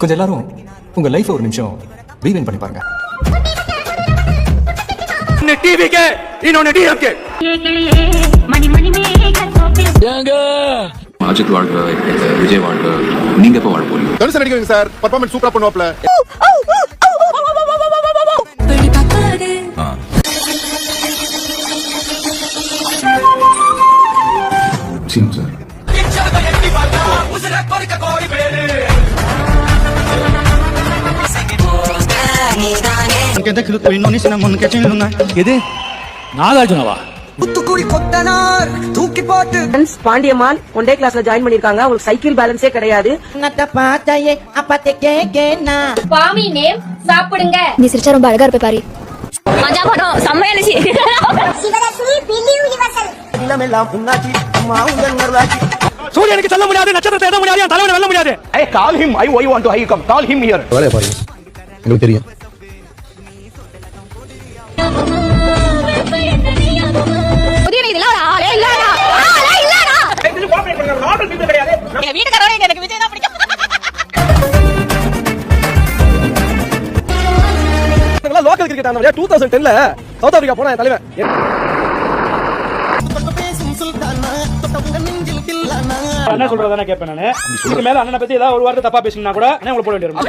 கொஞ்சம் எல்லாரும் உங்க லைஃப் ஒரு நிமிஷம் ரீவைண்ட் பண்ணி பாருங்க. டிவிக்கு இன்னொன்னு டிஎம்கே அஜித் வாழ்க, விஜய் வாழ்க. நீங்க எப்ப வாழ போறீங்க? தனுஷ் நடிக்கிறீங்க சார், பெர்ஃபார்மன்ஸ் சூப்பரா பண்ணுவாப்ல. Scene sir. எது நாகார்ஜுனவா? பாண்டியம்மாள் ஒன் டே கிளாஸ்ல ஜாயின் பண்ணிருக்காங்க. அவங்களுக்கு சைக்கிள் பேலன்ஸே கிடையாது. பாமி நேம் சாப்பிடுங்க. நீ சிரிச்சா ரொம்ப அழகா இருப்ப பாரு. மஜா படம் செம்மையா இருந்துச்சு. சூரியனுக்கு சொல்ல முடியாது, நட்சத்திரத்தை எட முடியாது, தலைவனை வெல்ல முடியாது. I call him. I want to. I come. Call him here. வேலைய பாருங்க, உங்களுக்கு தெரியும். புதிய இதெல்லாம் ஒரு ஆளே இல்லடா. ஆளே இல்லடா. இது கோஆபரேட் பண்ணுங்க. நார்மல் பீப்பிள் கிடையாது. என் வீட்டுக்காரரே எனக்கு விஜய் தான் பிடிக்கும். இதெல்லாம் லோக்கல் கிரிக்கெட் ஆனவங்க 2010ல சவுத் ஆப்பிரிக்கா போன தலைவன். என்ன சொல்றதானே கேட்பேன் நானு. இதுக்கு மேல அண்ணனை பத்தி ஏதாவது ஒரு வார்த்தை தப்பா பேசினா கூட என்ன உங்களுக்கு போட வேண்டியிருக்கும்.